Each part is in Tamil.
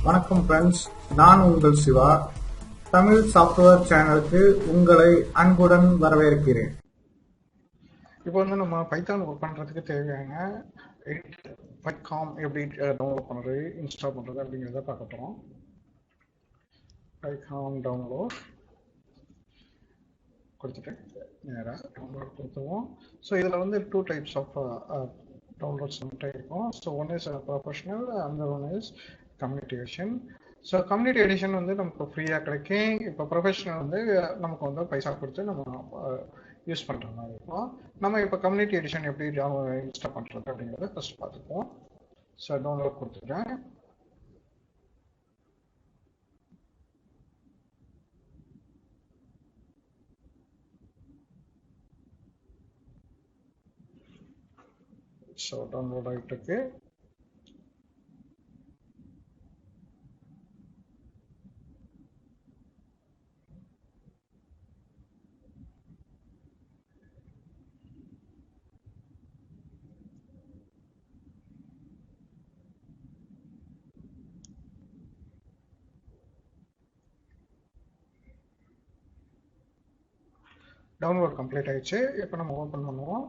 வணக்கம் ஃப்ரெண்ட்ஸ், நான் உங்கள் சிவா. தமிழ் சாஃப்ட்வேர் சேனலுக்கு உங்களை அன்புடன் வரவேற்கிறேன். இப்போ நம்ம பைத்தான் ஒர்க் பண்ணுறதுக்கு தேவையான PyCharm எப்படி டவுன்லோட் பண்ணுறது, இன்ஸ்டால் பண்ணுறது அப்படிங்கிறத பார்க்க போகிறோம். PyCharm டவுன்லோட் கொடுத்துட்டு நேராக டவுன்லோட் கொடுத்துருவோம். ஸோ இதில் 2 டைப்ஸ் ஆஃப் டவுன்லோட்ஸ் மட்டும் இருக்கும். ஸோ ஒன் இஸ் ப்ரொஃபஷனல், அந்த one is community edition. So community edition நமக்கு ஃப்ரீயாக கிடைக்கும். இப்போ ப்ரொஃபஷனல் நமக்கு பைசா கொடுத்து நம்ம யூஸ் பண்ணுற மாதிரி இருக்கும். நம்ம இப்போ கம்யூனிட்டி எடிஷன் எப்படி இன்ஸ்டால் பண்ணுறது அப்படிங்கிறத ஃபர்ஸ்ட் பார்த்துக்குவோம். ஸோ டவுன்லோட் கொடுத்துக்கிறேன். ஸோ டவுன்லோட் ஆகிட்டு இருக்கு. டவுன்லோட் கம்ப்ளீட் ஆயிடுச்சு. இப்போ நம்ம ஓப்பன் பண்ணுவோம்.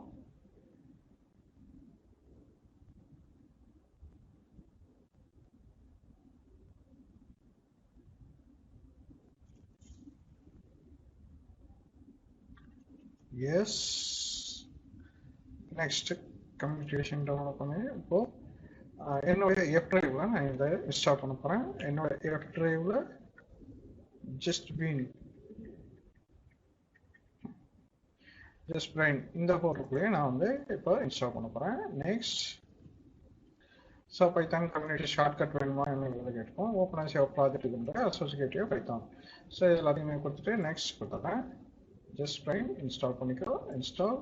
எஸ், நெக்ஸ்ட் கம்யூனிகேஷன் டவுன்லோட் பண்ணி இப்போ என்னோட எஃப் டிரைவ்ல நான் இதை இன்ஸ்டால் பண்ண போறேன். என்னோட எஃப் டிரைவ்ல ஜஸ்ட் பிரைன் இந்த போர்ட்லயே நான் இப்போ இன்ஸ்டால் பண்ண போறேன். Next so Python community shortcut வேணுமா என்ன கேட்போம். ஓப்பன் ஆஸ் யுவர் ப்ராஜெக்ட் இந்த அசோசியேட்டிவ் பைத்தான். ஸோ இது எல்லாத்தையுமே கொடுத்துட்டு நெக்ஸ்ட் கொடுத்துட்றேன். ஜஸ்ட் பிரைன் இன்ஸ்டால் பண்ணிக்கோ. இன்ஸ்டால்.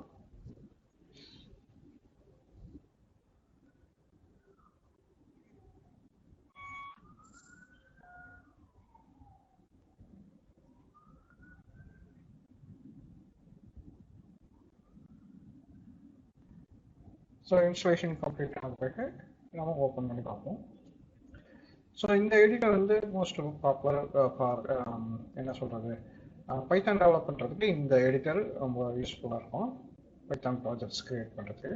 ஸோ இன்ஸ்டாலேஷன் கம்ப்ளீட் ஆன பிறகு நம்ம ஓப்பன் பண்ணி பார்ப்போம். ஸோ இந்த எடிட்டர் மோஸ்ட் பாப்புலர் ஃபார் என்ன சொல்கிறது, பைத்தான் டெவலப் பண்ணுறதுக்கு இந்த எடிட்டர் ரொம்ப யூஸ்ஃபுல்லாக இருக்கும். பைத்தான் ப்ராஜெக்ட்ஸ் கிரியேட் பண்ணுறதுக்கு.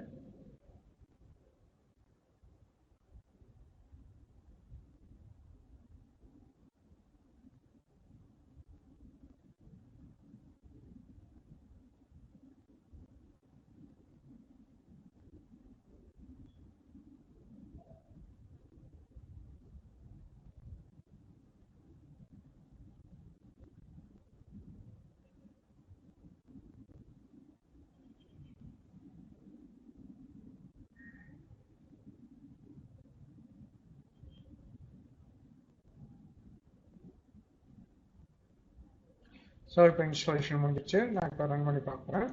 ஸோ இப்போ இன்ஸ்டாலேஷன் முடிஞ்சிச்சு. நான் இப்போ ரன் பண்ணி பார்க்குறேன்.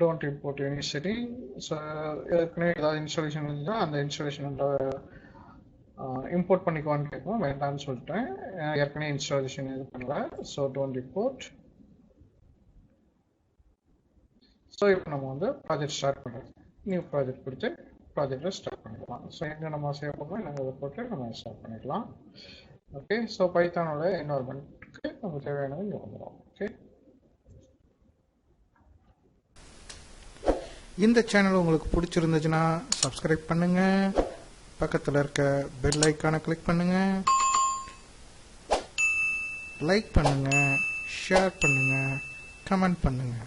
Don't import any setting. So ஏற்கனவே ஏதாவது இன்ஸ்டாலேஷன் இருந்தால் அந்த இன்ஸ்டாலேஷன் இம்போர்ட் பண்ணிக்குவான்னு கேட்கும். வேண்டாம்னு சொல்லிட்டேன். ஏற்கனவே இன்ஸ்டாலேஷன் இது பண்ணல. So don't import. ஸோ இப்போ நம்ம ப்ராஜெக்ட் ஸ்டார்ட் பண்ணுறது. நியூ ப்ராஜெக்ட் கொடுத்து ப்ராஜெக்டை ஸ்டார்ட் பண்ணிக்கலாம். ஸோ எங்கே நம்ம சேவ் பண்ணோம் நாங்கள் அதை போட்டு நம்ம ஸ்டார்ட் பண்ணிக்கலாம். ஓகே, ஸோ பைத்தானோட என்வரன்மெண்ட்டுக்கு நமக்கு தேவையானது இங்கே வந்துடும். ஓகே, இந்த சேனல் உங்களுக்கு பிடிச்சிருந்துச்சுன்னா சப்ஸ்கிரைப் பண்ணுங்க, பக்கத்தில் இருக்க பெல் ஐக்கானை கிளிக் பண்ணுங்க, லைக் பண்ணுங்க, ஷேர் பண்ணுங்க, கமெண்ட் பண்ணுங்க.